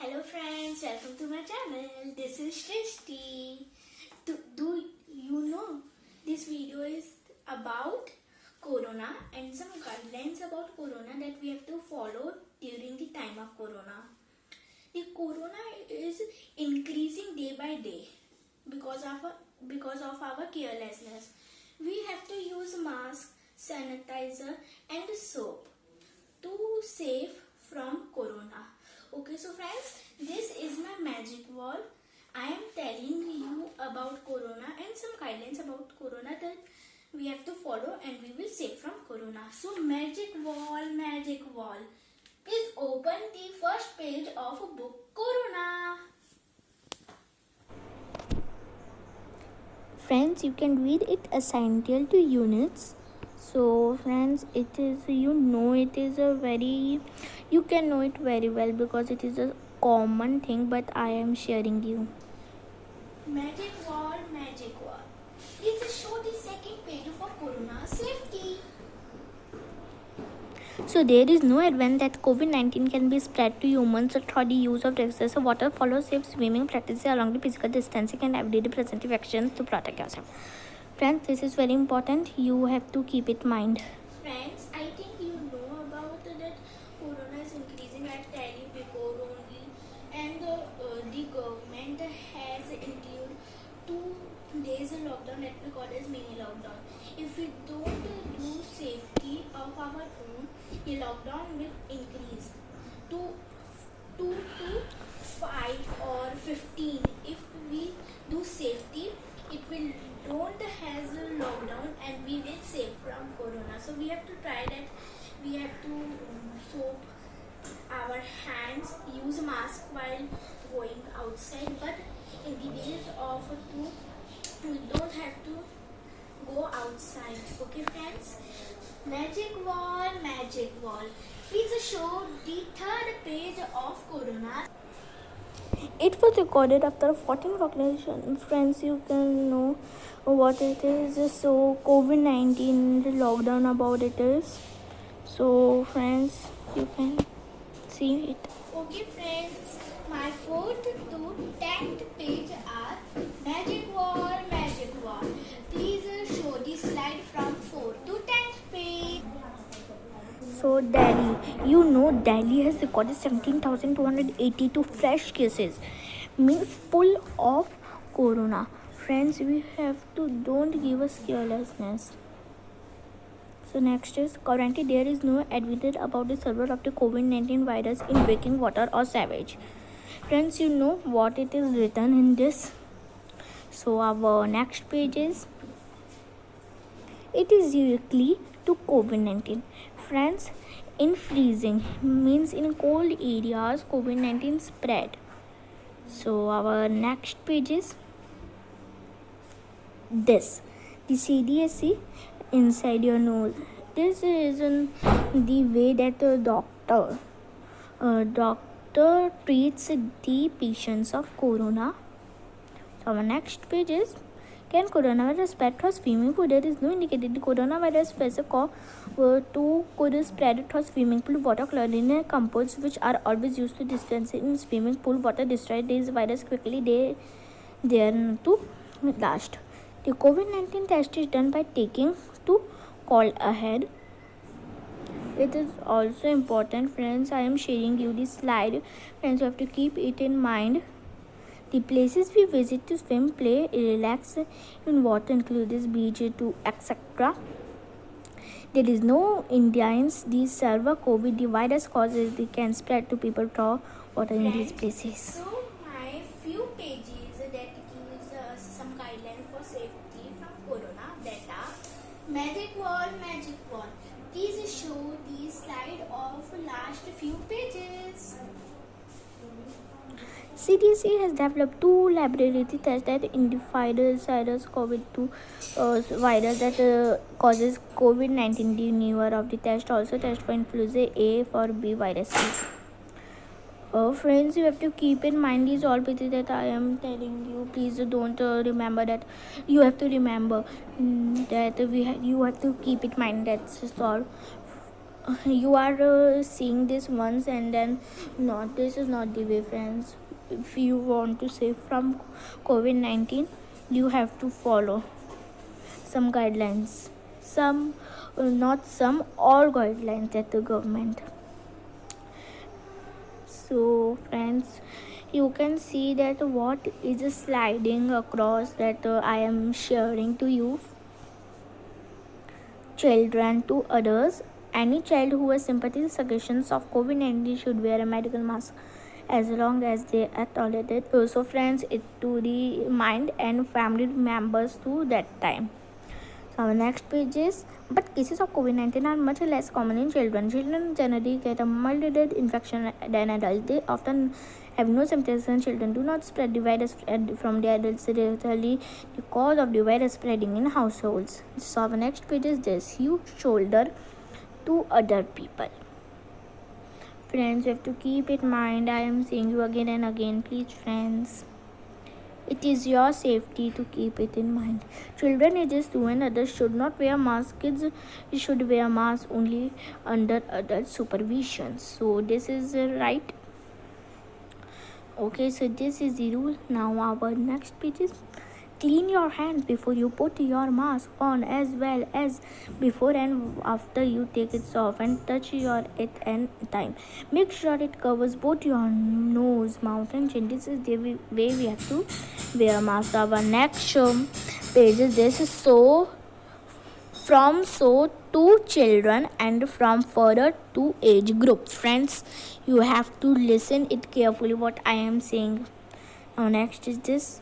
Hello friends, welcome to my channel. This is Shrishti. Do you know this video is about Corona and some guidelines about Corona that we have to follow during the time of Corona. The Corona is increasing day by day because of our carelessness. We have to use mask, sanitizer and soap to save from Corona. Okay, so friends, this is my magic wall. I am telling you about Corona and some guidelines about Corona that we have to follow and we will save from Corona. So magic wall. Please open the first page of book Corona. Friends, you can read it essential to units. So friends, it is you can know it very well because it is a common thing, but I am sharing you. Magic wall. Please show the second page for Corona safety. So there is no advantage that COVID-19 can be spread to humans through the use of excessive water, follow safe swimming practices along the physical distancing and everyday preventive actions to protect yourself. Friends, this is very important. You have to keep it in mind. Friends, I think you know about that Corona is increasing. I tell you before only, and the government has included 2 days lockdown that we call as mini lockdown. If we don't do safety of our own, the lockdown will increase to 2 to 5 or 15. If we do safety, it will don't has a lockdown and we will save from Corona. So we have to try that. We have to soap our hands, use mask while going outside. But in the days of 2, we don't have to go outside. Okay, friends. Magic wall. Please show the third page of Corona. It was recorded after 14 vaccination. Friends, you can know what it is. So COVID-19 lockdown about it is. So friends, you can see it. Okay friends, my 4th to 10th page are magic wall. Please show the slide from 4th to 10th page. So Delhi, Delhi has recorded 17,282 fresh cases, means full of corona. Friends, we have to don't give us carelessness. So next is currently there is no evidence about the survival of the COVID-19 virus in drinking water or sewage. Friends, you know what it is written in this. So our next page is it is uniquely to COVID-19. Friends, in freezing means in cold areas COVID-19 spread. So our next page is this. The CDSC inside your nose. This is the way that doctor treats the patients of corona. So our next page is can coronavirus spread through swimming pool? There is no indicated the coronavirus could spread through swimming pool water. Chlorine compounds which are always used to dispense in swimming pool water destroy this virus quickly. They are to last. The COVID-19 test is done by taking to call ahead. It is also important, friends. I am sharing you this slide. Friends, you have to keep it in mind. The places we visit to swim, play, relax in water include this beach to etc. There is no Indians. The server COVID, the virus causes they can spread to people through water in these places. So my few pages that gives us some guidelines for safety from Corona that are magic wall. Please show the slide of last few pages. CDC has developed 2 laboratory tests that identify the SARS-CoV-2 virus that causes COVID-19. The newer of the test also test for influenza A for B viruses. Friends, you have to keep in mind these all pieces that I am telling you. Please don't remember that. You have to remember that you have to keep it in mind. That's all. you are seeing this once and then not, this is not the way, friends. If you want to save from COVID-19, you have to follow some guidelines, some not some, all guidelines at the government. So friends, you can see that what is sliding across that I am sharing to you. Children to others. Any child who has sympathy suggestions of COVID-19 should wear a medical mask as long as they are tolerated. Also, friends, it to the mind and family members to that time. So our next page is, but cases of COVID-19 are much less common in children. Children generally get a milder infection than adults. They often have no symptoms, and children do not spread the virus from the adults. Literally, the cause of the virus spreading in households. So our next page is this: huge shoulder to other people. Friends, you have to keep in mind. I am saying you again and again, please, friends. It is your safety to keep it in mind. Children ages 2 and others should not wear masks. Kids should wear masks only under adult supervision. So this is right. Okay, so this is the rule. Now our next page is, clean your hands before you put your mask on, as well as before and after you take it off, and touch your it and time. Make sure it covers both your nose, mouth and chin. This is the way we have to wear mask. Our next page is this is so to children and from further to age group. Friends, you have to listen it carefully what I am saying. Now next is this.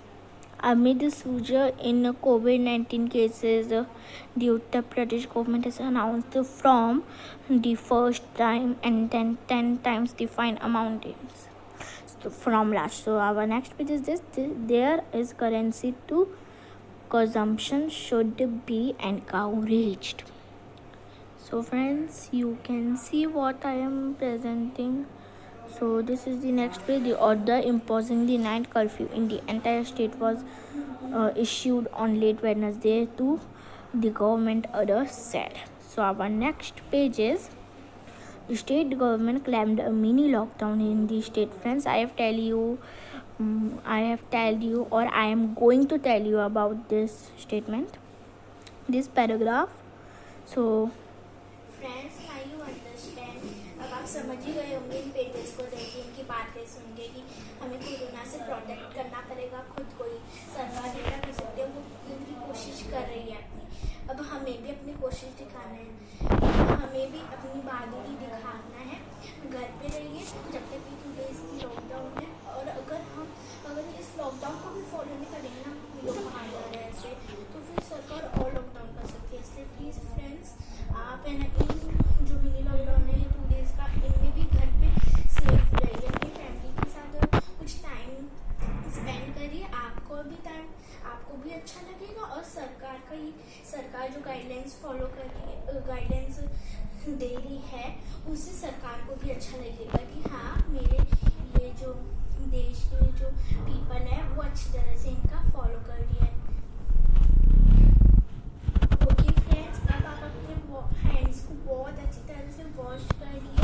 Amid the surge in COVID-19 cases, the Uttar Pradesh government has announced from the first time and then 10 times the fine amount from last. So our next page is this. There is currency to consumption should be encouraged. So friends, you can see what I am presenting. So this is the next page. The order imposing the night curfew in the entire state was issued on late Wednesday to the government, others said. So our next page is, the state government claimed a mini lockdown in the state. Friends, I have tell you or I am going to tell you about this statement, this paragraph. So friends, I you understand? अब आप समझ ही गए होंगे इन pages को देख के, इनकी बातें सुन के, कि हमें कोरोना से प्रोटेक्ट करना पड़ेगा खुद को ही। सरकार जितना कर सकती है वो उनकी कोशिश कर रही है अपनी। अब हमें भी अपनी कोशिश दिखाना है, हमें भी अपनी बहादुरी दिखाना है। घर पे रहिए जब तक कि 2 डेज की लॉकडाउन है, और अगर इस लॉकडाउन को भी फॉलो नहीं करेंगे ना लोग बाहर जा रहे हैं ऐसे, तो फिर सरकार और लॉकडाउन कर सकती है। इसलिए प्लीज़ फ्रेंड्स, आप है ना इन जो मिनी लॉकडाउन है ये 2 डेज का, इनमें भी घर पे सेफ रहिए, अपनी फैमिली के साथ कुछ टाइम स्पेंड करिए। आपको भी अच्छा लगेगा, और सरकार जो गाइडलाइंस फॉलो कर रही है, गाइडलाइंस दे रही है, उससे सरकार को भी अच्छा लगेगा कि हाँ, मेरे ये जो देश के जो पीपल है वो अच्छी तरह से इनका फॉलो कर रही है। ओके फ्रेंड्स, अब आप अपने हैंड्स को बहुत अच्छी तरह से वॉश करिए,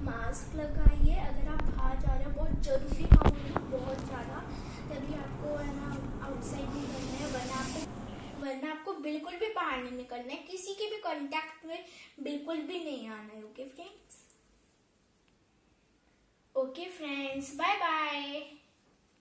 मास्क लगाइए। अगर आप बाहर जा रहे हो, बहुत ज़रूरी काम है, बहुत ज़्यादा, तभी आपको है ना आउटसाइड निकलना है, वरना आपको बिल्कुल भी बाहर नहीं निकलना है, किसी के भी कांटेक्ट में बिल्कुल भी नहीं आना है। Okay friends, bye bye.